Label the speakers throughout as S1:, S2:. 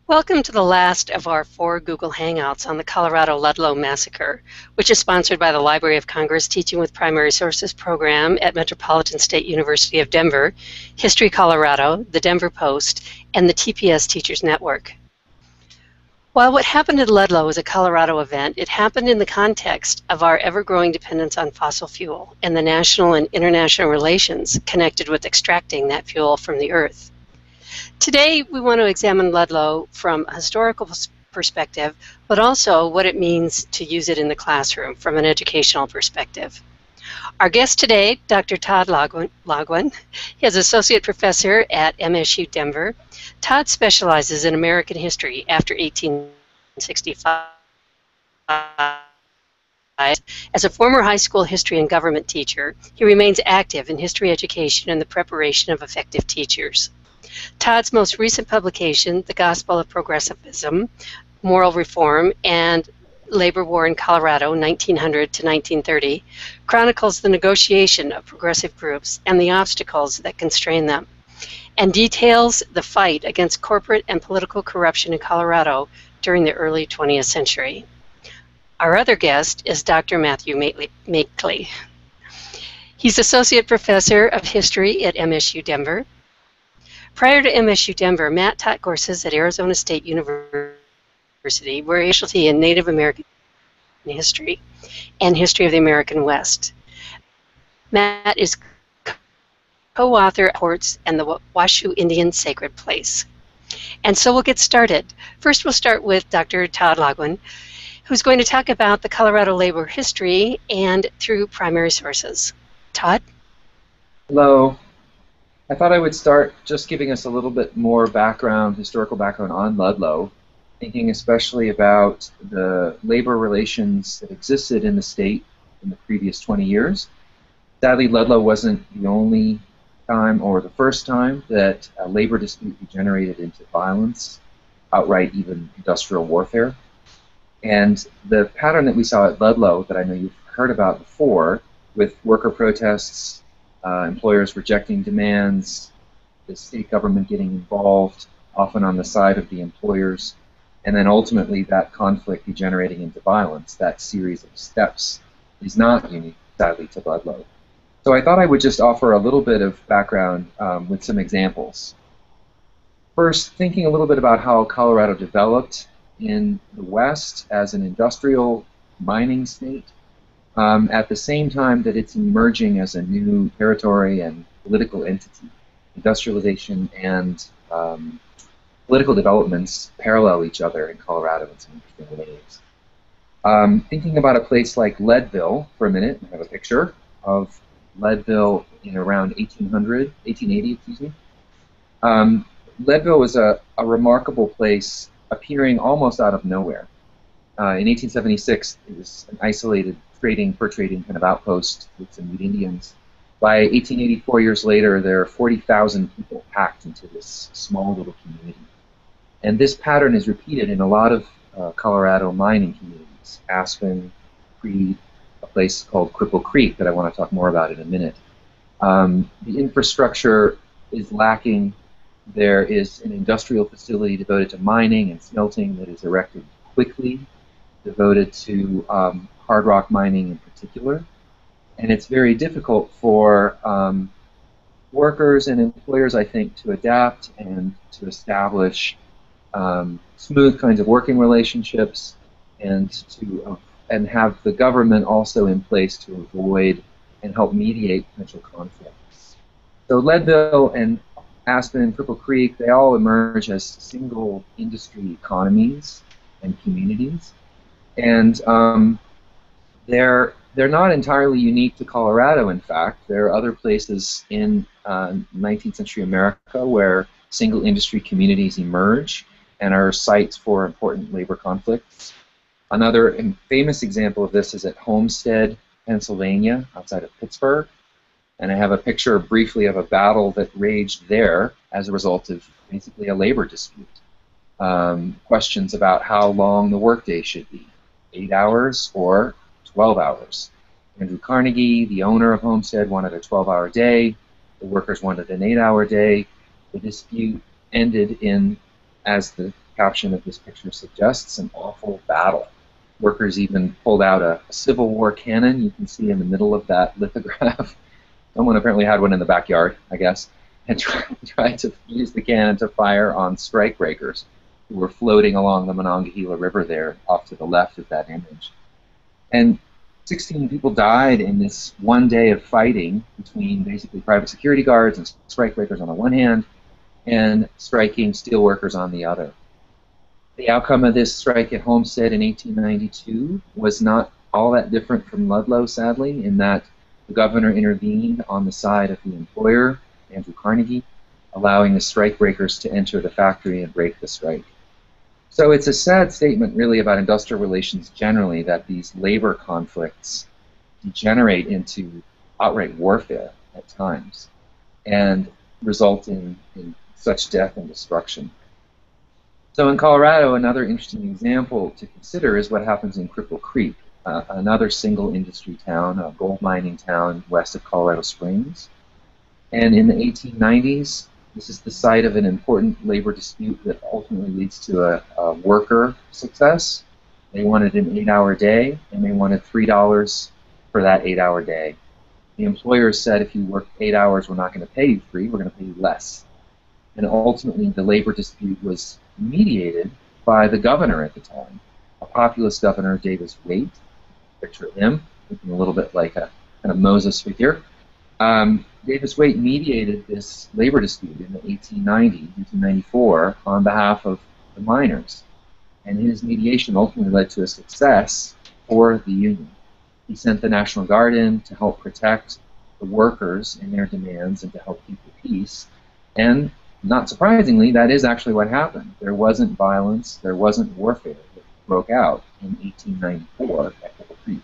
S1: Welcome to the last of our 4 Google Hangouts on the Colorado Ludlow Massacre, which is sponsored by the Library of Congress Teaching with Primary Sources program at Metropolitan State University of Denver, History Colorado, the Denver Post, and the TPS Teachers Network. While what happened in Ludlow is a Colorado event, it happened in the context of our ever-growing dependence on fossil fuel and the national and international relations connected with extracting that fuel from the earth. Today, we want to examine Ludlow from a historical perspective, but also what it means to use it in the classroom from an educational perspective. Our guest today, Dr. Todd Laugen, he is Associate Professor at MSU Denver. Todd specializes in American history after 1865. As a former high school history and government teacher, he remains active in history education and the preparation of effective teachers. Todd's most recent publication, The Gospel of Progressivism, Moral Reform, and Labor War in Colorado, 1900 to 1930, chronicles the negotiation of progressive groups and the obstacles that constrain them, and details the fight against corporate and political corruption in Colorado during the early 20th century. Our other guest is Dr. Matthew Makley. He's Associate Professor of History at MSU Denver. Prior to MSU Denver, Matt taught courses at Arizona State University, where he specialty in Native American history and history of the American West. Matt is co-author of Reports and the Washoe Indian Sacred Place. And so we'll get started. First, we'll start with Dr. Todd Laugen, who's going to talk about the Colorado labor history and through primary sources. Todd?
S2: Hello. I thought I would start just giving us a little bit more background, historical background on Ludlow, thinking especially about the labor relations that existed in the state in the previous 20 years. Sadly, Ludlow wasn't the only time or the first time that a labor dispute degenerated into violence, outright even industrial warfare. And the pattern that we saw at Ludlow that I know you've heard about before, with worker protests, employers rejecting demands, the state government getting involved, often on the side of the employers, and then ultimately that conflict degenerating into violence, that series of steps is not unique, sadly, to Ludlow. So I thought I would just offer a little bit of background with some examples. First, thinking a little bit about how Colorado developed in the West as an industrial mining state, at the same time that it's emerging as a new territory and political entity. Industrialization and political developments parallel each other in Colorado in some interesting ways. Thinking about a place like Leadville for a minute, I have a picture of Leadville in around 1880, excuse me. Leadville was a remarkable place appearing almost out of nowhere. In 1876, it was an isolated fur trading kind of outpost with some Ute Indians. By 1880, 4 years later, there are 40,000 people packed into this small little community. And this pattern is repeated in a lot of Colorado mining communities. Aspen, Creed, a place called Cripple Creek that I want to talk more about in a minute. The infrastructure is lacking. There is an industrial facility devoted to mining and smelting that is erected quickly, devoted to hard rock mining in particular, and it's very difficult for workers and employers, I think, to adapt and to establish smooth kinds of working relationships, and to have the government also in place to avoid and help mediate potential conflicts. So Leadville and Aspen and Cripple Creek, they all emerge as single industry economies and communities. And they're not entirely unique to Colorado, in fact. There are other places in 19th century America where single industry communities emerge and are sites for important labor conflicts. Another famous example of this is at Homestead, Pennsylvania, outside of Pittsburgh. And I have a picture briefly of a battle that raged there as a result of basically a labor dispute. Questions about how long the workday should be. 8 hours or 12 hours. Andrew Carnegie, the owner of Homestead, wanted a 12-hour day. The workers wanted an 8-hour day. The dispute ended in, as the caption of this picture suggests, an awful battle. Workers even pulled out a Civil War cannon. You can see in the middle of that lithograph. Someone apparently had one in the backyard, I guess, and tried to use the cannon to fire on strikebreakers who were floating along the Monongahela River there, off to the left of that image. And 16 people died in this one day of fighting between basically private security guards and strikebreakers on the one hand, and striking steelworkers on the other. The outcome of this strike at Homestead in 1892 was not all that different from Ludlow, sadly, in that the governor intervened on the side of the employer, Andrew Carnegie, allowing the strikebreakers to enter the factory and break the strike. So it's a sad statement, really, about industrial relations generally, that these labor conflicts degenerate into outright warfare at times and result in such death and destruction. So in Colorado, another interesting example to consider is what happens in Cripple Creek, another single industry town, a gold mining town west of Colorado Springs. And in the 1890s, this is the site of an important labor dispute that ultimately leads to a worker success. They wanted an 8-hour day, and they wanted $3 for that 8-hour day. The employers said, if you work 8 hours, we're not going to pay you $3, we're going to pay you less. And ultimately, the labor dispute was mediated by the governor at the time, a populist governor, Davis Waitt. Picture him, looking a little bit like a kind of Moses figure. Davis Waitt mediated this labor dispute in the 1894 on behalf of the miners. And his mediation ultimately led to a success for the union. He sent the National Guard in to help protect the workers in their demands and to help keep the peace. And not surprisingly, that is actually what happened. There wasn't violence, there wasn't warfare that broke out in 1894 at Cripple Creek.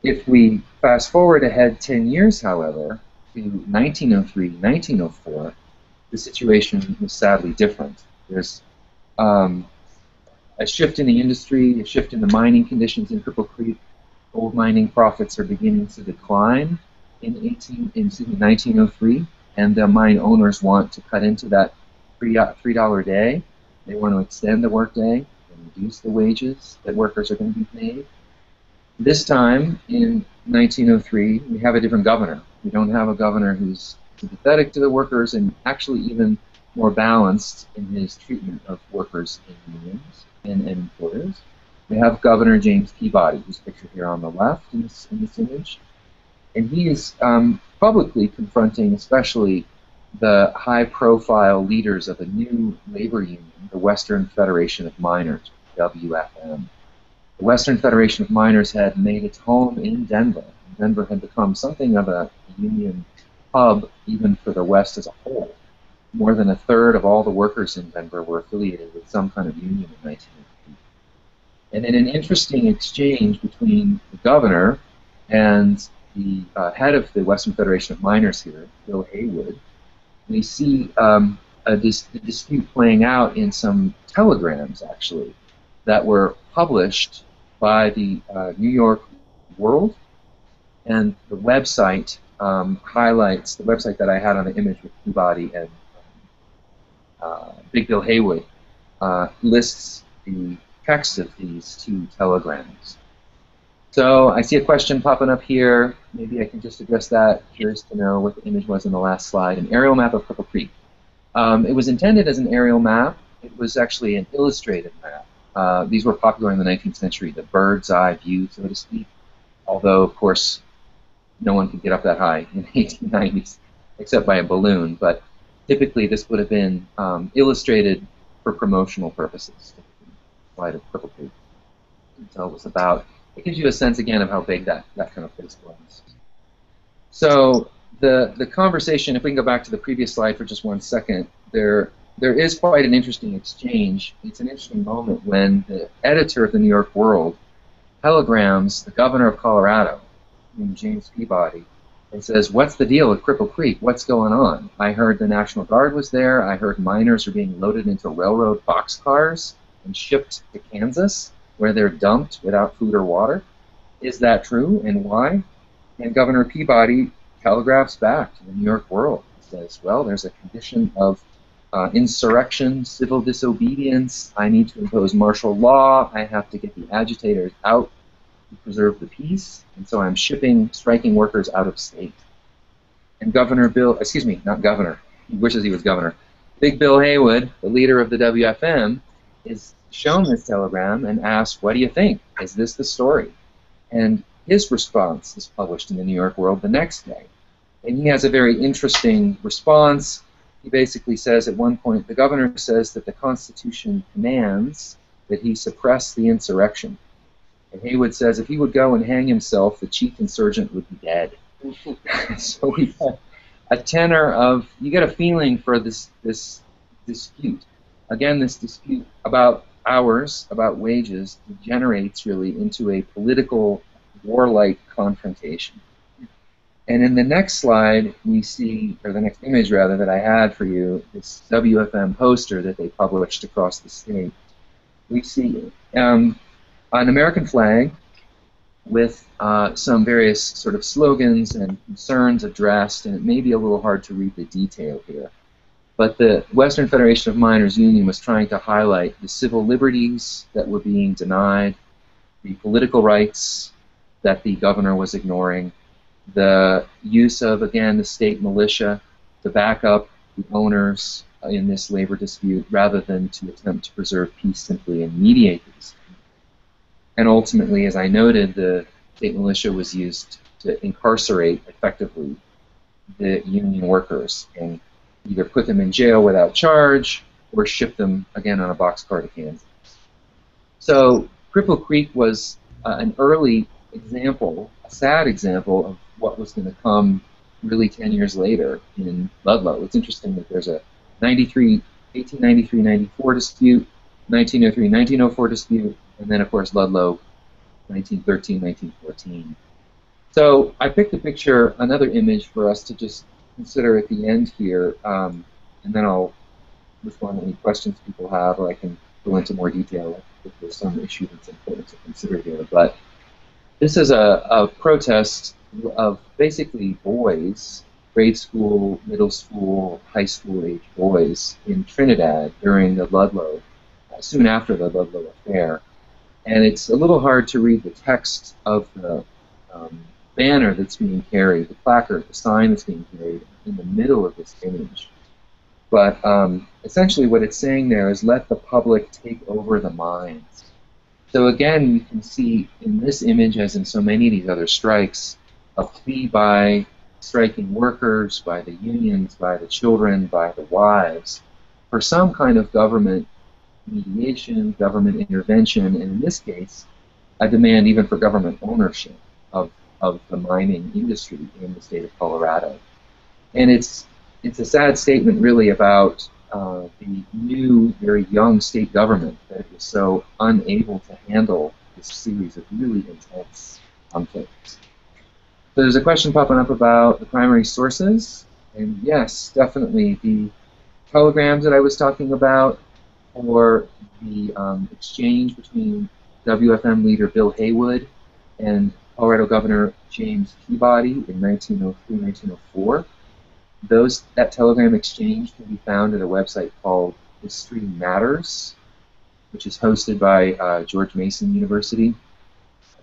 S2: If we fast forward ahead 10 years, however, to 1903, 1904, the situation was sadly different. There's a shift in the industry, a shift in the mining conditions in Cripple Creek. Gold mining profits are beginning to decline in 1903. And the mine owners want to cut into that $3 day. They want to extend the workday and reduce the wages that workers are going to be paid. This time, in 1903, we have a different governor. We don't have a governor who's sympathetic to the workers and actually even more balanced in his treatment of workers in unions and employers. We have Governor James Peabody, who's pictured here on the left in this image. And he is publicly confronting especially the high-profile leaders of a new labor union, the Western Federation of Miners, WFM. The Western Federation of Miners had made its home in Denver. Denver had become something of a union hub even for the West as a whole. More than a third of all the workers in Denver were affiliated with some kind of union in 1903. And in an interesting exchange between the governor and the head of the Western Federation of Miners here, Bill Haywood, we see a dispute playing out in some telegrams, actually, that were published by the New York World, and the website highlights, the website that I had on the image with Peabody and Big Bill Haywood lists the text of these two telegrams. So I see a question popping up here. Maybe I can just address that. Curious to know what the image was in the last slide. An aerial map of Cripple Creek. It was intended as an aerial map. It was actually an illustrated map. These were popular in the 19th century, the bird's eye view, so to speak. Although, of course, no one could get up that high in the 1890s except by a balloon. But typically this would have been illustrated for promotional purposes. Light of Cripple Creek. So it was about, it gives you a sense again of how big that kind of place was. So the conversation, if we can go back to the previous slide for just 1 second, there is quite an interesting exchange. It's an interesting moment when the editor of the New York World telegrams the governor of Colorado, named James Peabody, and says, what's the deal with Cripple Creek? What's going on? I heard the National Guard was there. I heard miners are being loaded into railroad boxcars and shipped to Kansas, where they're dumped without food or water. Is that true, and why? And Governor Peabody telegraphs back to the New York World and says, well, there's a condition of insurrection, civil disobedience. I need to impose martial law. I have to get the agitators out to preserve the peace. And so I'm shipping striking workers out of state. And Governor Bill, excuse me, not governor, he wishes he was governor. Big Bill Haywood, the leader of the WFM, is shown this telegram and asked, what do you think? Is this the story? And his response is published in the New York World the next day. And he has a very interesting response. He basically says at one point, the governor says that the Constitution commands that he suppress the insurrection. And Haywood says if he would go and hang himself, the chief insurgent would be dead. So we have a tenor of, you get a feeling for this dispute. Again, this dispute about hours, about wages, degenerates really into a political, warlike confrontation. And in the next slide, we see, or the next image rather, that I had for you, this WFM poster that they published across the state. We see an American flag with some various sort of slogans and concerns addressed, and it may be a little hard to read the detail here. But the Western Federation of Miners Union was trying to highlight the civil liberties that were being denied, the political rights that the governor was ignoring, the use of, again, the state militia to back up the owners in this labor dispute rather than to attempt to preserve peace simply and mediate the dispute. And ultimately, as I noted, the state militia was used to incarcerate effectively the union workers and either put them in jail without charge or ship them, again, on a boxcar to Kansas. So Cripple Creek was an early example, a sad example of what was going to come really 10 years later in Ludlow. It's interesting that there's a 1893-94 dispute, 1903-1904 dispute, and then, of course, Ludlow, 1913-1914. So I picked a picture, another image for us to just consider at the end here, and then I'll respond to any questions people have, or I can go into more detail if there's some issue that's important to consider here. But this is a protest of basically boys, grade school, middle school, high school age boys in Trinidad during the Ludlow, soon after the Ludlow affair. And it's a little hard to read the text of the banner that's being carried, the placard, the sign that's being carried in the middle of this image. But essentially what it's saying there is let the public take over the mines. So again, you can see in this image, as in so many of these other strikes, a plea by striking workers, by the unions, by the children, by the wives, for some kind of government mediation, government intervention, and in this case, a demand even for government ownership of the mining industry in the state of Colorado. And it's a sad statement really about the new, very young state government that is so unable to handle this series of really intense conflicts. So there's a question popping up about the primary sources, and yes, definitely the telegrams that I was talking about, or the exchange between WFM leader Bill Haywood and Colorado Governor James Peabody in 1903-1904. That telegram exchange can be found at a website called History Matters, which is hosted by George Mason University.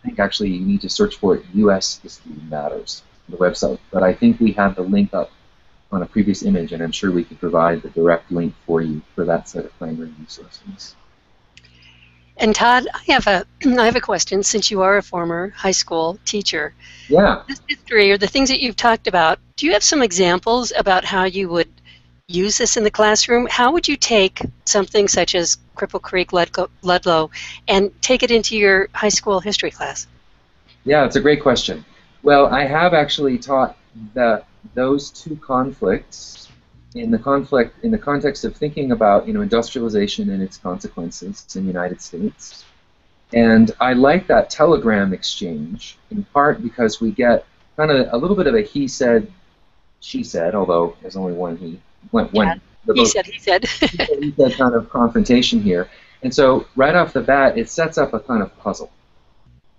S2: I think actually you need to search for it, U.S. History Matters, the website. But I think we have the link up on a previous image, and I'm sure we could provide the direct link for you for that set of primary resources.
S1: And Todd, I have a question, since you are a former high school teacher.
S2: Yeah.
S1: This history, or the things that you've talked about, do you have some examples about how you would use this in the classroom? How would you take something such as Cripple Creek, Ludlow, and take it into your high school history class?
S2: Yeah, it's a great question. Well, I have actually taught those two conflicts in the context of thinking about industrialization and its consequences in the United States. And I like that telegram exchange in part because we get kind of a little bit of a he said, she said, although there's only one he.
S1: He said
S2: he said kind of confrontation here. And so right off the bat, it sets up a kind of puzzle.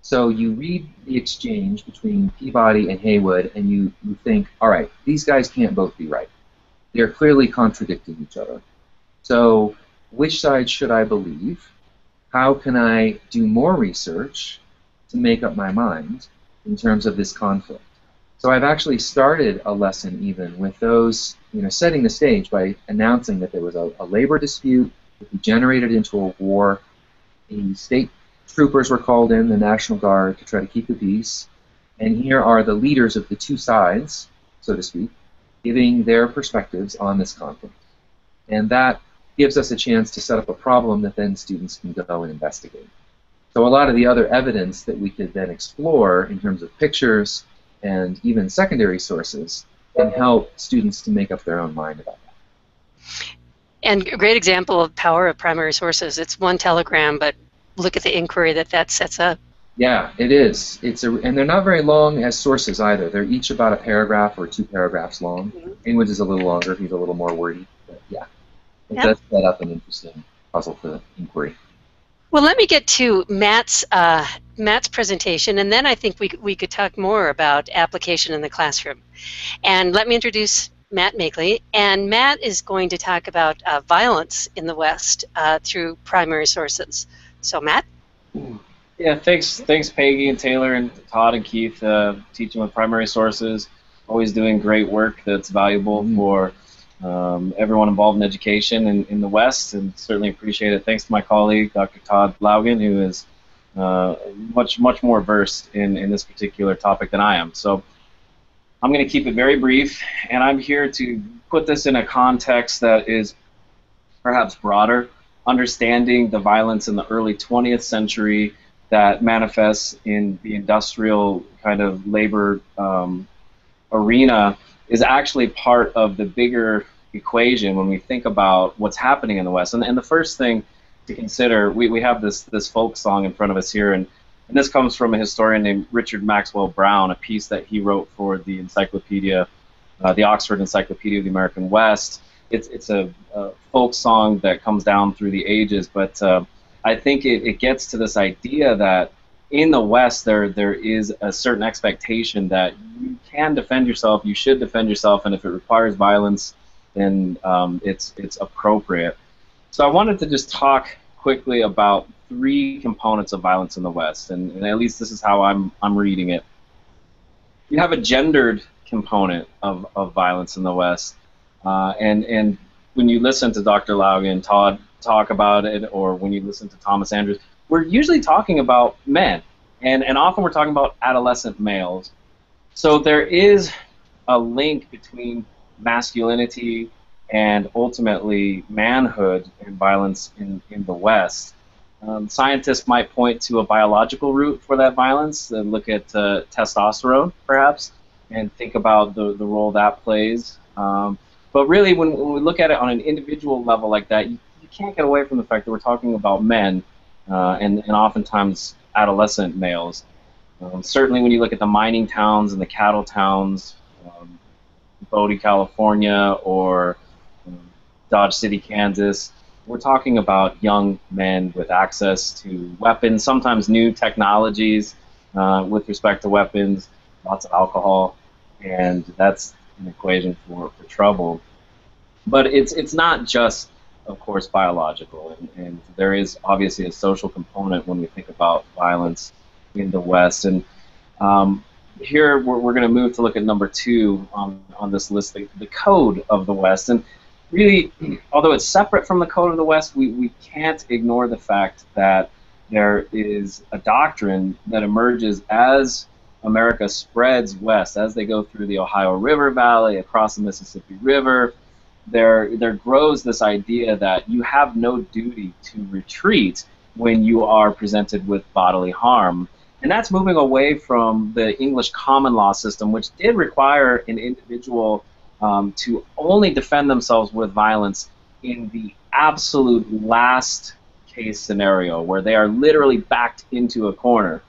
S2: So you read the exchange between Peabody and Haywood, and you think, all right, these guys can't both be right. They're clearly contradicting each other. So which side should I believe? How can I do more research to make up my mind in terms of this conflict? So I've actually started a lesson even with those, setting the stage by announcing that there was a labor dispute that degenerated into a war. The state troopers were called in, the National Guard, to try to keep the peace. And here are the leaders of the two sides, so to speak, giving their perspectives on this conflict. And that gives us a chance to set up a problem that then students can go and investigate. So a lot of the other evidence that we could then explore in terms of pictures and even secondary sources can help students to make up their own mind about that.
S1: And a great example of power of primary sources. It's one telegram, but look at the inquiry that sets up.
S2: Yeah, it is. And they're not very long as sources either. They're each about a paragraph or 2 paragraphs long. Ingrid's is a little longer. He's a little more wordy. But yeah, it does set up an interesting puzzle for the inquiry.
S1: Well, let me get to Matt's presentation, and then I think we could talk more about application in the classroom. And let me introduce Matt Makley, and Matt is going to talk about violence in the West through primary sources. So, Matt?
S3: Yeah, thanks Peggy and Taylor and Todd and Keith, teaching with primary sources, always doing great work that's valuable for everyone involved in education in the West, and certainly appreciate it. Thanks to my colleague, Dr. Todd Laugen, who is much more versed in this particular topic than I am. So I'm going to keep it very brief, and I'm here to put this in a context that is perhaps broader, understanding the violence in the early 20th century that manifests in the industrial kind of labor arena is actually part of the bigger equation when we think about what's happening in the West. And the first thing to consider, we have this folk song in front of us here, and this comes from a historian named Richard Maxwell Brown, a piece that he wrote for the encyclopedia, the Oxford Encyclopedia of the American West. It's a folk song that comes down through the ages, but I think it gets to this idea that in the West there is a certain expectation that you can defend yourself, you should defend yourself, and if it requires violence, then it's appropriate. So I wanted to just talk quickly about 3 components of violence in the West, and at least this is how I'm reading it. You have a gendered component of violence in the West, and when you listen to Dr. Laugen, Todd talk about it, or when you listen to Thomas Andrews, we're usually talking about men, and often we're talking about adolescent males. So there is a link between masculinity and ultimately manhood and violence in the West. Scientists might point to a biological root for that violence and look at testosterone, perhaps, and think about the role that plays. But really, when we look at it on an individual level like that, you can't get away from the fact that we're talking about men and oftentimes adolescent males. Certainly when you look at the mining towns and the cattle towns, Bodie, California, or Dodge City, Kansas, we're talking about young men with access to weapons, sometimes new technologies with respect to weapons, lots of alcohol, and that's an equation for trouble. But it's not just, of course, biological, and there is obviously a social component when we think about violence in the West. And here we're going to move to look at number 2 on this list, the code of the West. And really, although it's separate from the code of the West, we can't ignore the fact that there is a doctrine that emerges as America spreads west, as they go through the Ohio River Valley, across the Mississippi River. There grows this idea that you have no duty to retreat when you are presented with bodily harm. And that's moving away from the English common law system, which did require an individual to only defend themselves with violence in the absolute last case scenario, where they are literally backed into a corner.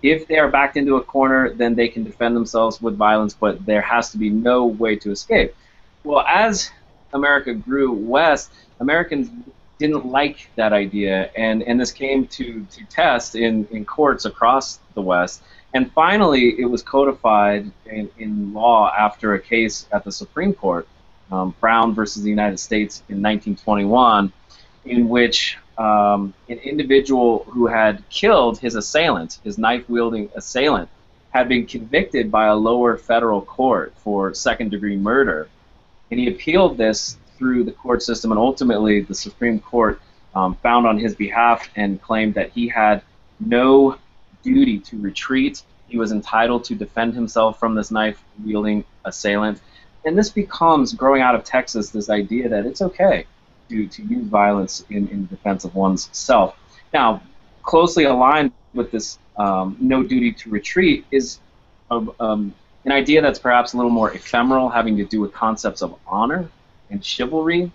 S3: If they are backed into a corner, then they can defend themselves with violence, but there has to be no way to escape. Well, as America grew west, Americans didn't like that idea, and this came to test in courts across the West. And finally, it was codified in law after a case at the Supreme Court. Brown versus the United States in 1921, in which an individual who had killed his assailant, his knife-wielding assailant, had been convicted by a lower federal court for second-degree murder. And he appealed this through the court system, and ultimately the Supreme Court found on his behalf and claimed that he had no duty to retreat. He was entitled to defend himself from this knife-wielding assailant. And this becomes, growing out of Texas, this idea that it's okay to use violence in defense of one's self. Now, closely aligned with this no duty to retreat is an idea that's perhaps a little more ephemeral, having to do with concepts of honor and chivalry.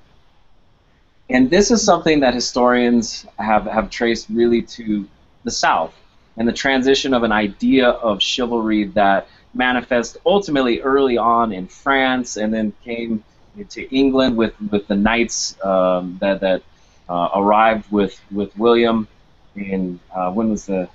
S3: And this is something that historians have traced really to the South and the transition of an idea of chivalry that manifests ultimately early on in France and then came to England with the knights that arrived with William in, when was the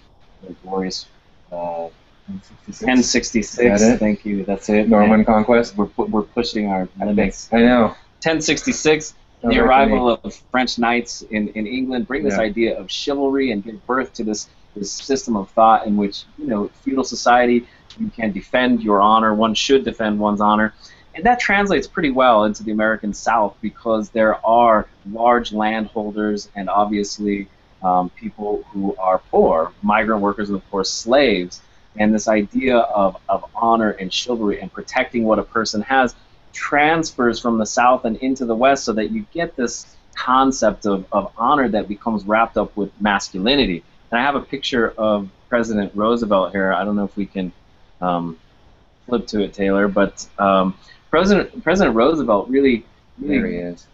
S3: glorious 1066. Thank you. That's it.
S2: Norman Conquest.
S3: We're pushing our limits.
S2: I know.
S3: 1066. The arrival of French knights in England bring this idea of chivalry and give birth to this system of thought in which, feudal society, you can defend your honor. One should defend one's honor. And that translates pretty well into the American South because there are large landholders and obviously people who are poor, migrant workers, and of course slaves. And this idea of honor and chivalry and protecting what a person has transfers from the South and into the West so that you get this concept of honor that becomes wrapped up with masculinity. And I have a picture of President Roosevelt here. I don't know if we can flip to it, Taylor, but President Roosevelt really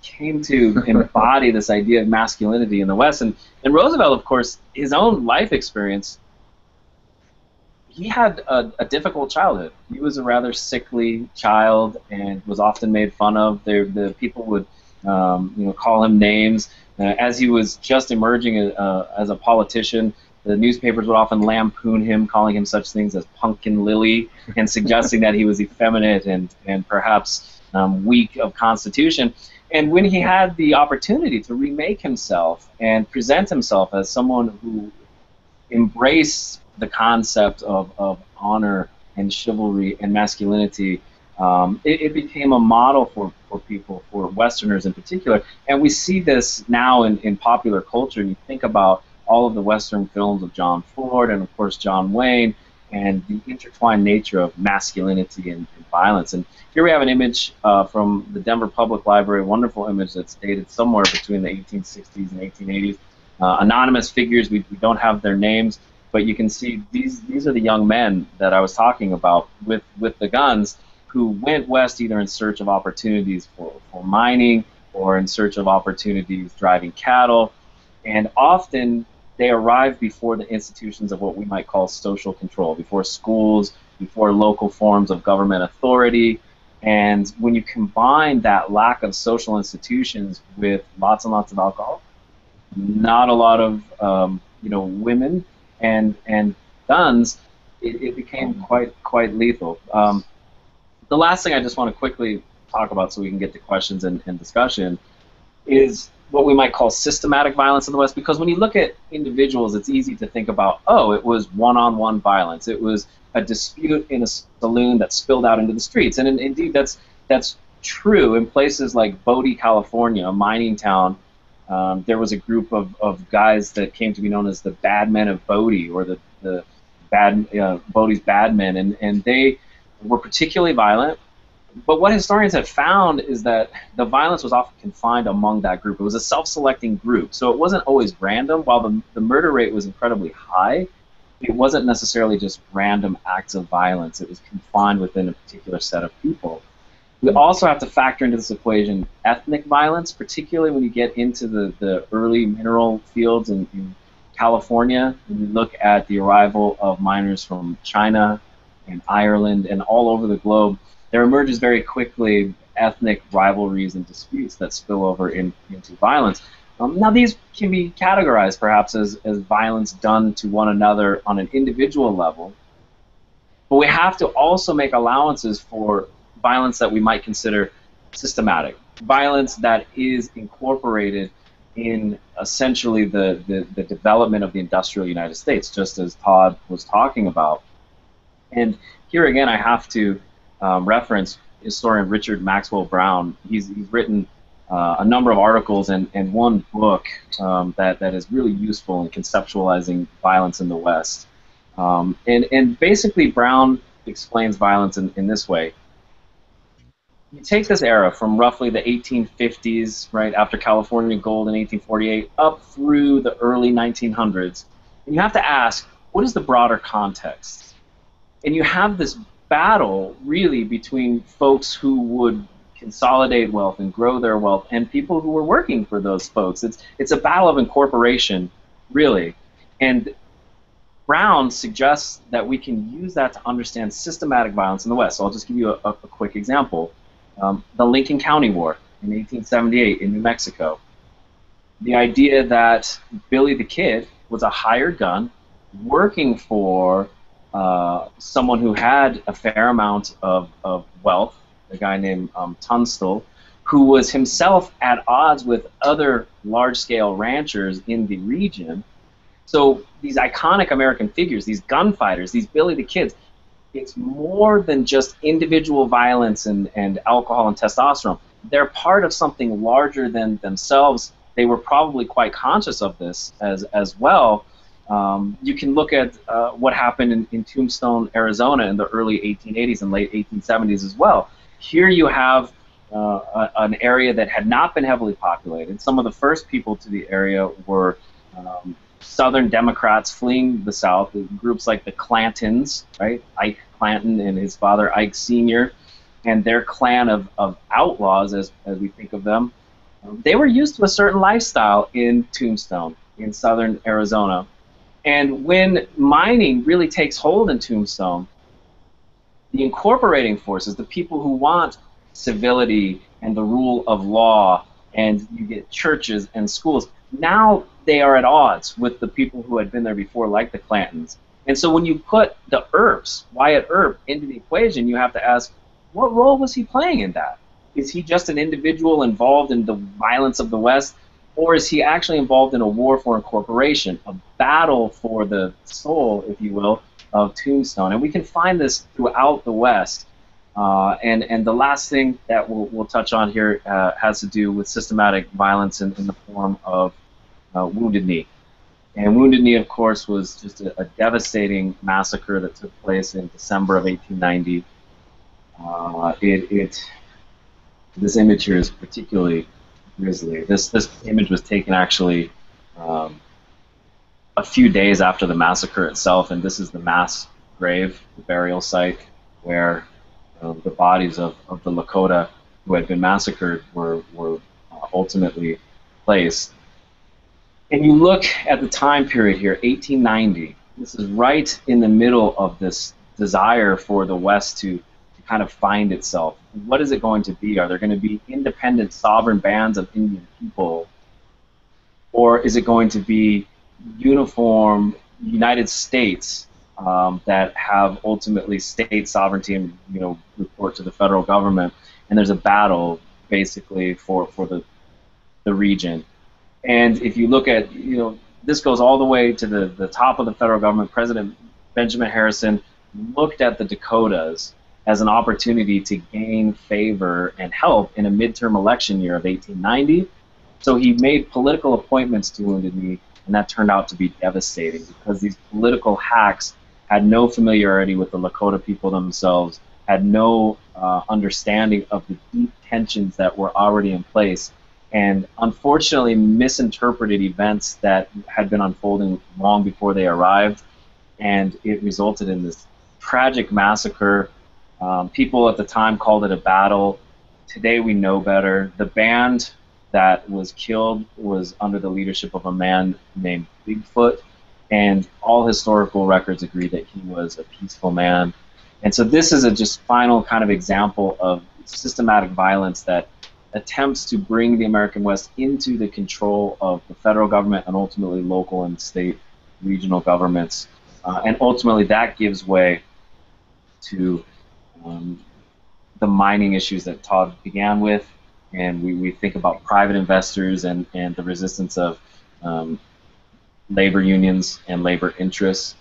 S3: came to embody this idea of masculinity in the West. And Roosevelt, of course, his own life experience, he had a difficult childhood. He was a rather sickly child and was often made fun of. The people would call him names. As he was just emerging as a politician, the newspapers would often lampoon him, calling him such things as Pumpkin Lily, and suggesting that he was effeminate and perhaps weak of constitution. And when he had the opportunity to remake himself and present himself as someone who embraced the concept of honor and chivalry and masculinity, it became a model for people, for Westerners in particular. And we see this now in popular culture. You think about all of the Western films of John Ford and, of course, John Wayne, and the intertwined nature of masculinity and violence. And here we have an image from the Denver Public Library, a wonderful image that's dated somewhere between the 1860s and 1880s. Anonymous figures, we don't have their names, but you can see these are the young men that I was talking about with the guns who went west either in search of opportunities for mining or in search of opportunities driving cattle. And often they arrived before the institutions of what we might call social control, before schools, before local forms of government authority. And when you combine that lack of social institutions with lots and lots of alcohol, not a lot of women and guns, it became quite lethal. The last thing I just want to quickly talk about so we can get to questions and discussion is what we might call systematic violence in the West, because when you look at individuals, it's easy to think about, oh, it was one-on-one violence. It was a dispute in a saloon that spilled out into the streets. And indeed, that's true. In places like Bodie, California, a mining town, there was a group of guys that came to be known as the Bad Men of Bodie, or the Bodie's Bad Men, and they were particularly violent. But what historians have found is that the violence was often confined among that group. It was a self-selecting group, so it wasn't always random. While the murder rate was incredibly high, it wasn't necessarily just random acts of violence. It was confined within a particular set of people. We also have to factor into this equation ethnic violence, particularly when you get into the early mineral fields in California. When you look at the arrival of miners from China and Ireland and all over the globe, there emerges very quickly ethnic rivalries and disputes that spill over into violence. Now, these can be categorized perhaps as violence done to one another on an individual level, but we have to also make allowances for violence that we might consider systematic violence that is incorporated in essentially the development of the industrial United States, just as Todd was talking about. And here again, I have to reference historian Richard Maxwell Brown. He's written a number of articles and one book that is really useful in conceptualizing violence in the West. And basically, Brown explains violence in this way. You take this era from roughly the 1850s, right, after California Gold in 1848, up through the early 1900s, and you have to ask, what is the broader context? And you have this battle, really, between folks who would consolidate wealth and grow their wealth and people who were working for those folks. It's a battle of incorporation, really. And Brown suggests that we can use that to understand systematic violence in the West. So I'll just give you a quick example. The Lincoln County War in 1878 in New Mexico. The idea that Billy the Kid was a hired gun working for someone who had a fair amount of wealth, a guy named Tunstall, who was himself at odds with other large-scale ranchers in the region. So these iconic American figures, these gunfighters, these Billy the Kids, it's more than just individual violence and alcohol and testosterone. They're part of something larger than themselves. They were probably quite conscious of this as well. You can look at what happened in Tombstone, Arizona in the early 1880s and late 1870s as well. Here you have an area that had not been heavily populated. Some of the first people to the area were Southern Democrats fleeing the South, groups like the Clantons, right? Ike Clanton and his father Ike Sr., and their clan of outlaws, as we think of them. They were used to a certain lifestyle in Tombstone, in southern Arizona. And when mining really takes hold in Tombstone, the incorporating forces, the people who want civility and the rule of law, and you get churches and schools, now they are at odds with the people who had been there before, like the Clantons. And so when you put the Earps, Wyatt Earp, into the equation, you have to ask, what role was he playing in that? Is he just an individual involved in the violence of the West, or is he actually involved in a war for incorporation, a battle for the soul, if you will, of Tombstone? And we can find this throughout the West. And the last thing that we'll touch on here has to do with systematic violence in the form of Wounded Knee. And Wounded Knee, of course, was just a devastating massacre that took place in December of 1890. This image here is particularly grisly. This image was taken actually a few days after the massacre itself, and this is the mass grave, the burial site, where the bodies of the Lakota who had been massacred were ultimately placed. And you look at the time period here, 1890. This is right in the middle of this desire for the West to kind of find itself. What is it going to be? Are there going to be independent sovereign bands of Indian people? Or is it going to be uniform United States that have ultimately state sovereignty and report to the federal government? And there's a battle basically for the region. And if you look at, this goes all the way to the top of the federal government. President Benjamin Harrison looked at the Dakotas as an opportunity to gain favor and help in a midterm election year of 1890. So he made political appointments to Wounded Knee, and that turned out to be devastating because these political hacks had no familiarity with the Lakota people themselves, had no understanding of the deep tensions that were already in place, and unfortunately misinterpreted events that had been unfolding long before they arrived, and it resulted in this tragic massacre. People at the time called it a battle. Today we know better. The band that was killed was under the leadership of a man named Bigfoot, and all historical records agree that he was a peaceful man. And so this is a just final kind of example of systematic violence that attempts to bring the American West into the control of the federal government and ultimately local and state regional governments. And ultimately that gives way to the mining issues that Todd began with, and we think about private investors and the resistance of labor unions and labor interests.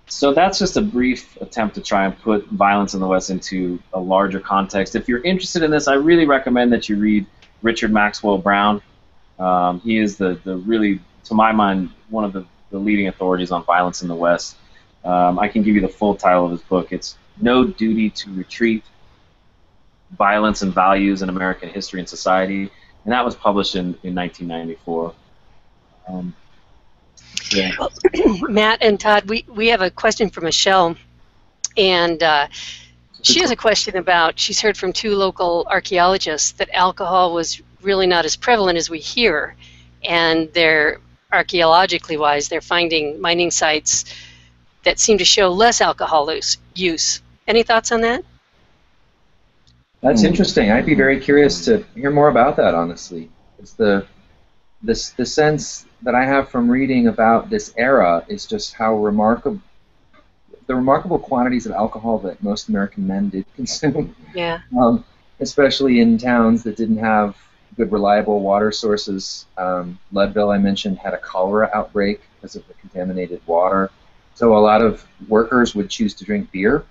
S3: So that's just a brief attempt to try and put violence in the West into a larger context. If you're interested in this, I really recommend that you read Richard Maxwell Brown. He is the really, to my mind, one of the leading authorities on violence in the West. I can give you the full title of his book. It's No Duty to Retreat, Violence and Values in American History and Society, and that was published in 1994. Yeah.
S1: Well, Matt and Todd, we have a question from Michelle, and she has a question about, she's heard from 2 local archaeologists that alcohol was really not as prevalent as we hear, and they're, archaeologically wise, they're finding mining sites that seem to show less alcohol use. Any thoughts on that?
S2: That's interesting. I'd be very curious to hear more about that, honestly. It's the sense that I have from reading about this era is just how remarkable quantities of alcohol that most American men did consume.
S1: Yeah.
S2: Especially in towns that didn't have good, reliable water sources. Leadville, I mentioned, had a cholera outbreak because of the contaminated water. So a lot of workers would choose to drink beer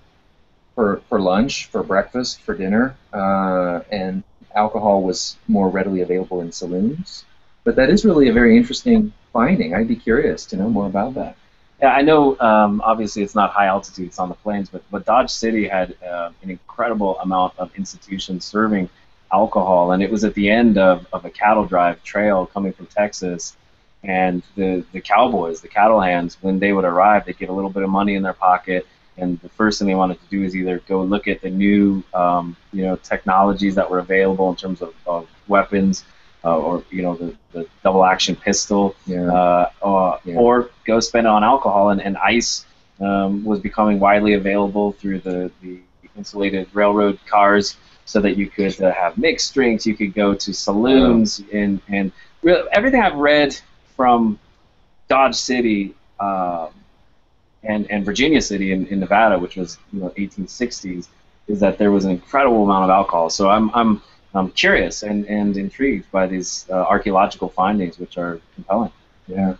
S2: for lunch, for breakfast, for dinner, and alcohol was more readily available in saloons. But that is really a very interesting finding. I'd be curious to know more about that.
S3: Yeah, I know, obviously it's not high altitude, it's on the plains, but Dodge City had an incredible amount of institutions serving alcohol, and it was at the end of a cattle drive trail coming from Texas, and the cowboys, the cattle hands, when they would arrive, they'd get a little bit of money in their pocket, and the first thing they wanted to do is either go look at the new technologies that were available in terms of weapons, or the double action pistol, or go spend it on alcohol, and ice was becoming widely available through the insulated railroad cars, so that you could have mixed drinks. You could go to saloons, and really, everything I've read from Dodge City and Virginia City in Nevada, which was 1860s, is that there was an incredible amount of alcohol. So I'm curious and intrigued by these archaeological findings, which are compelling.
S2: Yeah.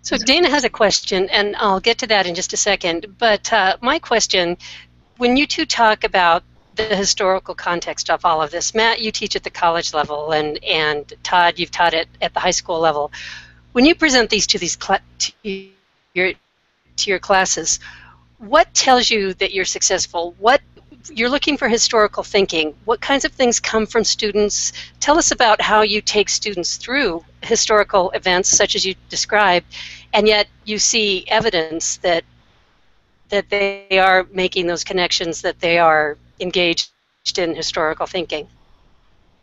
S1: So Dana has a question, and I'll get to that in just a second. But my question, when you 2 talk about the historical context of all of this, Matt, you teach at the college level, and Todd, you've taught it at the high school level. When you present these to your classes, what tells you that you're successful? What you're looking for historical thinking. What kinds of things come from students? Tell us about how you take students through historical events such as you described, and yet you see evidence that they are making those connections, that they are engaged in historical thinking.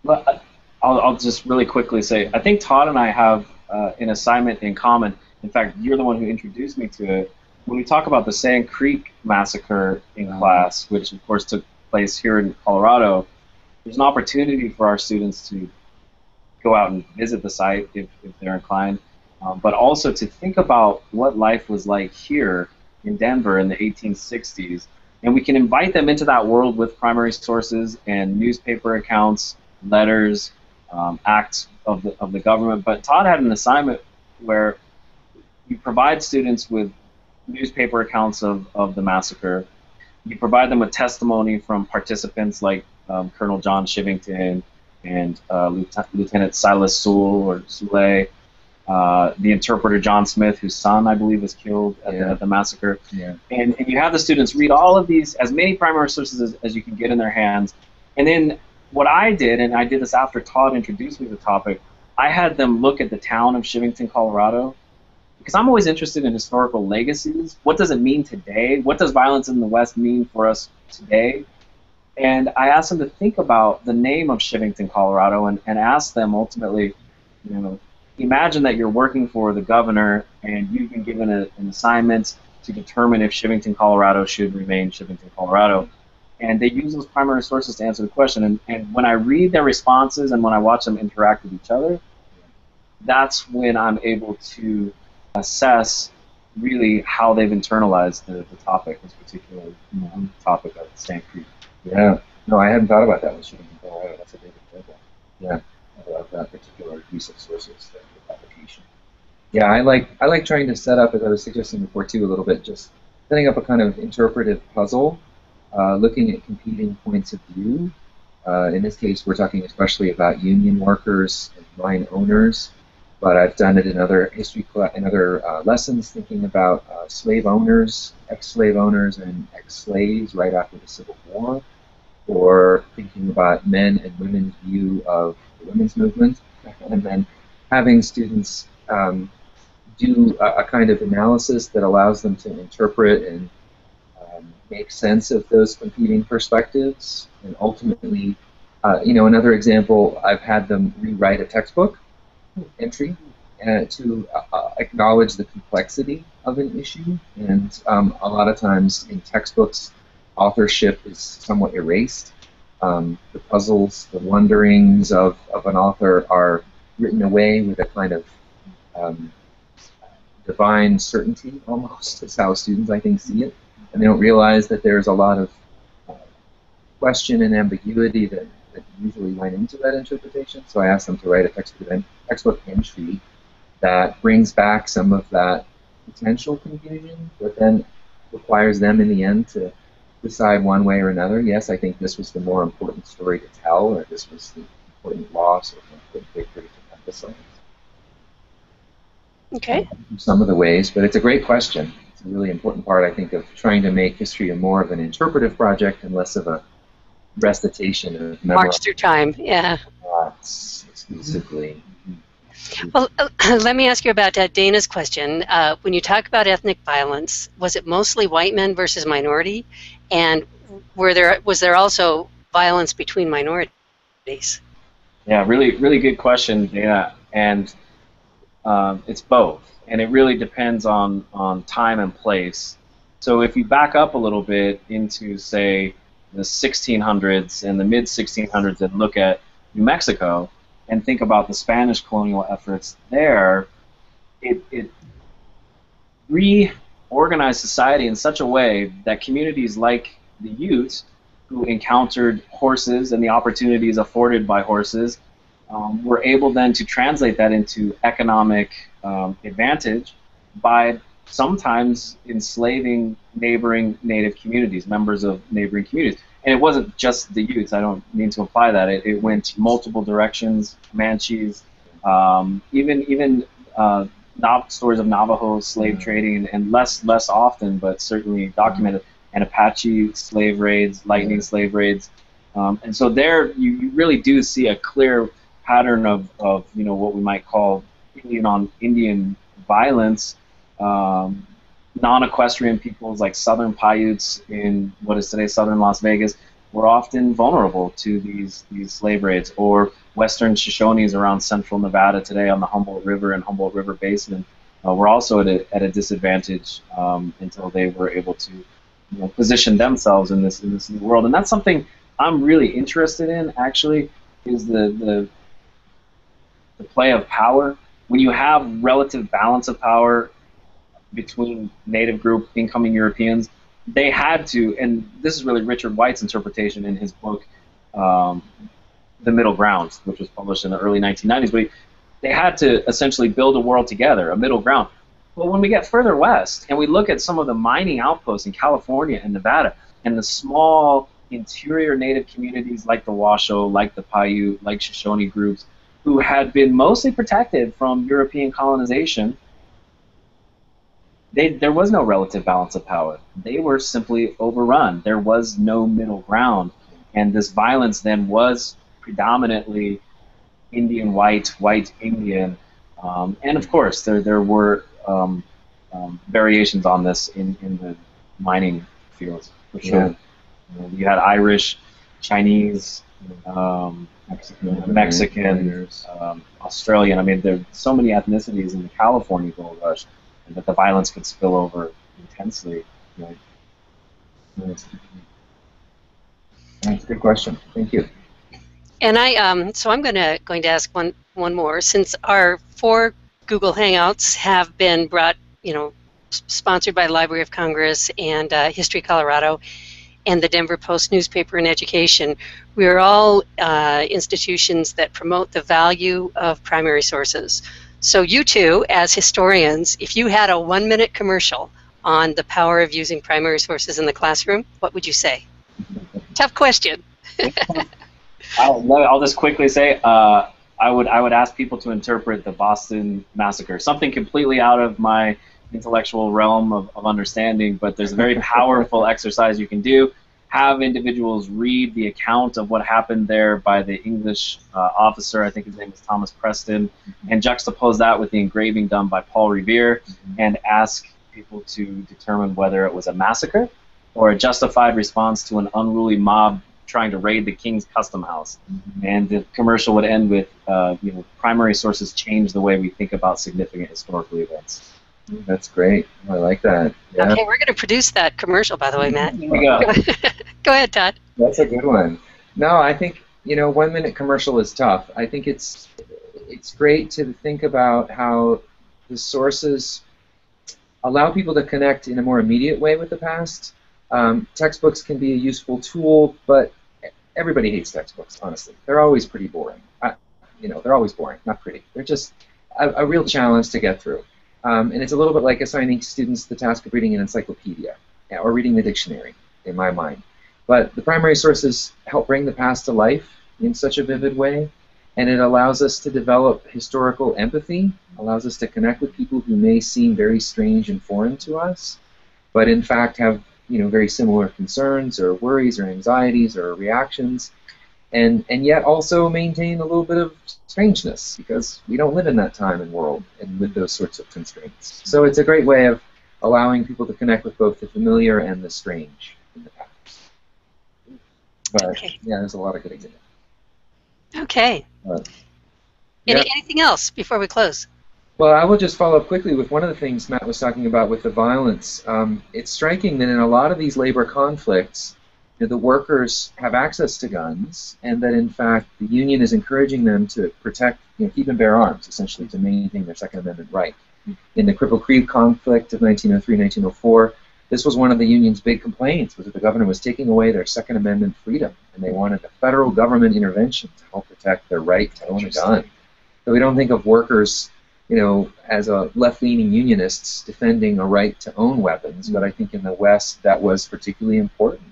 S3: Well, I'll just really quickly say, I think Todd and I have an assignment in common. In fact, you're the one who introduced me to it. When we talk about the Sand Creek Massacre in class, which of course took place here in Colorado, there's an opportunity for our students to go out and visit the site if they're inclined, but also to think about what life was like here in Denver in the 1860s. And we can invite them into that world with primary sources and newspaper accounts, letters, acts of the government. But Todd had an assignment where you provide students with newspaper accounts of the massacre. You provide them with testimony from participants like Colonel John Shivington and Lieutenant Silas Sewell or Soule, the interpreter John Smith, whose son, I believe, was killed at the massacre. Yeah. And you have the students read all of these, as many primary sources as you can get in their hands. And then what I did, and I did this after Todd introduced me to the topic, I had them look at the town of Shivington, Colorado, because I'm always interested in historical legacies. What does it mean today? What does violence in the West mean for us today? And I asked them to think about the name of Shivington, Colorado, and ask them ultimately, imagine that you're working for the governor and you've been given an assignment to determine if Shivington, Colorado should remain Shivington, Colorado. And they use those primary sources to answer the question. And when I read their responses and when I watch them interact with each other, that's when I'm able to assess really how they've internalized the topic, this particular topic of Sand Creek.
S2: Yeah, No, I hadn't thought about that one. Shooting in Colorado. That's a great example. Yeah, I love that particular use of sources, the application. Yeah, I like trying to set up, as I was suggesting before too, a little bit, just setting up a kind of interpretive puzzle, looking at competing points of view. In this case, we're talking especially about union workers and mine owners, but I've done it in other lessons, thinking about slave owners, ex-slave owners, and ex-slaves right after the Civil War, or thinking about men and women's view of the women's movement, and then having students do a kind of analysis that allows them to interpret and make sense of those competing perspectives. And ultimately, another example, I've had them rewrite a textbook entry to acknowledge the complexity of an issue. And a lot of times in textbooks, authorship is somewhat erased. The puzzles, the wonderings of an author are written away with a kind of divine certainty, almost, is how students, I think, see it. And they don't realize that there's a lot of question and ambiguity that usually went into that interpretation. So I asked them to write a textbook entry that brings back some of that potential confusion, but then requires them in the end to decide one way or another. Yes, I think this was the more important story to tell, or this was the important loss or the important victory to emphasize.
S1: Okay.
S2: Some of the ways, but it's a great question. It's a really important part, I think, of trying to make history a more of an interpretive project and less of a recitation of
S1: March through time, yeah.
S2: Thoughts exclusively.
S1: Well, let me ask you about Dana's question. When you talk about ethnic violence, was it mostly white men versus minority? And was there also violence between minorities?
S3: Yeah, really good question, Dana. And it's both. And it really depends on time and place. So if you back up a little bit into, say, the 1600s and the mid-1600s and look at New Mexico and think about the Spanish colonial efforts there, it reorganized society in such a way that communities like the Utes, who encountered horses and the opportunities afforded by horses, were able then to translate that into economic advantage by sometimes enslaving neighboring native communities, members of neighboring communities. And it wasn't just the Utes. I don't mean to imply that. It went multiple directions, Comanches, even stories of Navajo slave trading, and less often, but certainly documented, and Apache slave raids, lightning slave raids. And so there you really do see a clear pattern of what we might call Indian on Indian violence. Non-equestrian peoples like Southern Paiutes in what is today Southern Las Vegas were often vulnerable to these slave raids, or Western Shoshones around Central Nevada today on the Humboldt River and Humboldt River Basin were also at a disadvantage until they were able to position themselves in this new world. And that's something I'm really interested in, actually, is the play of power. When you have relative balance of power between native group incoming Europeans, they had to, and this is really Richard White's interpretation in his book, The Middle Ground, which was published in the early 1990s, but they had to essentially build a world together, a middle ground. But when we get further west and we look at some of the mining outposts in California and Nevada, and the small interior native communities like the Washoe, like the Paiute, like Shoshone groups, who had been mostly protected from European colonization, there was no relative balance of power. They were simply overrun. There was no middle ground. And this violence then was predominantly Indian white Indian. And of course, there were variations on this in the mining fields, for sure. Yeah. You had Irish, Chinese, Mexican, Australian. I mean, there are so many ethnicities in the California gold rush that the violence could spill over intensely. Right?
S2: That's a good question. Thank you.
S1: And so I'm going to ask one more. Since our 4 Google Hangouts have been sponsored by the Library of Congress and History Colorado, and the Denver Post newspaper and education, we are all institutions that promote the value of primary sources. So you two, as historians, if you had a 1-minute commercial on the power of using primary sources in the classroom, what would you say? Tough question.
S3: I'll just quickly say I would ask people to interpret the Boston Massacre, something completely out of my intellectual realm of understanding, but there's a very powerful exercise you can do. Have individuals read the account of what happened there by the English officer, I think his name is Thomas Preston, and juxtapose that with the engraving done by Paul Revere, and ask people to determine whether it was a massacre or a justified response to an unruly mob trying to raid the king's custom house. And the commercial would end with, primary sources change the way we think about significant historical events.
S2: That's great. I like that. Yeah.
S1: Okay, we're going to produce that commercial, by the way, Matt.
S3: Here we go.
S1: Go ahead, Todd.
S2: That's a good one. No, I think 1-minute commercial is tough. I think it's great to think about how the sources allow people to connect in a more immediate way with the past. Textbooks can be a useful tool, but everybody hates textbooks, honestly. They're always pretty boring. They're always boring, not pretty. They're just a real challenge to get through. And it's a little bit like assigning students the task of reading an encyclopedia or reading the dictionary, in my mind. But the primary sources help bring the past to life in such a vivid way, and it allows us to develop historical empathy, allows us to connect with people who may seem very strange and foreign to us, but in fact have very similar concerns or worries or anxieties or reactions, and yet also maintain a little bit of strangeness because we don't live in that time and world and with those sorts of constraints. So it's a great way of allowing people to connect with both the familiar and the strange in the past. But
S1: Okay.
S2: yeah, there's a lot of good examples.
S1: Okay. Anything else before we close?
S2: Well, I will just follow up quickly with one of the things Matt was talking about with the violence. It's striking that in a lot of these labor conflicts, the workers have access to guns, and that in fact the union is encouraging them to protect, keep and bear arms, essentially, to maintain their Second Amendment right. In the Cripple Creek conflict of 1903-1904, this was one of the union's big complaints, was that the governor was taking away their Second Amendment freedom, and they wanted a federal government intervention to help protect their right to own a gun. So we don't think of workers as a left-leaning unionists defending a right to own weapons, but I think in the West that was particularly important,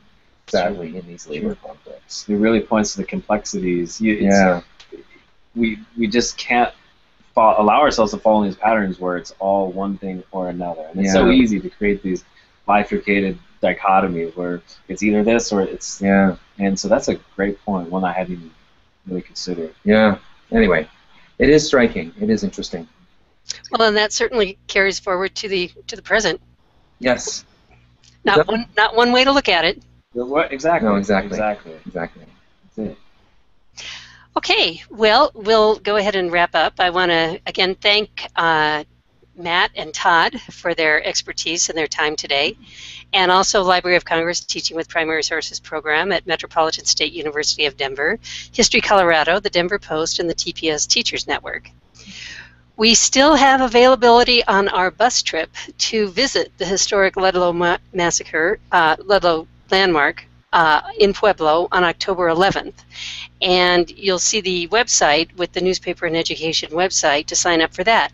S2: sadly, in these labor conflicts.
S3: It really points to the complexities. We just can't allow ourselves to fall in these patterns where it's all one thing or another. And it's so easy to create these bifurcated dichotomies where it's either this or it's...
S2: Yeah.
S3: And so that's a great point, one I hadn't even really considered.
S2: Yeah. Anyway, it is striking. It is interesting.
S1: Well, and that certainly carries forward to the present.
S2: Yes.
S1: Not one way to look at it.
S3: Exactly.
S2: No, exactly.
S3: Exactly.
S2: That's it.
S1: Okay, well, we'll go ahead and wrap up. I want to, again, thank Matt and Todd for their expertise and their time today, and also Library of Congress Teaching with Primary Sources program at Metropolitan State University of Denver, History Colorado, the Denver Post, and the TPS Teachers Network. We still have availability on our bus trip to visit the historic Ludlow Massacre, Ludlow landmark in Pueblo on October 11th. And you'll see the website with the newspaper and education website to sign up for that.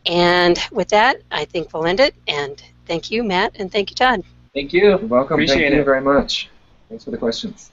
S1: And with that, I think we'll end it. And thank you, Matt, and thank you, Todd.
S3: Thank you.
S2: You're welcome.
S3: Appreciate
S2: Thank you
S3: it.
S2: very much. Thanks for the questions.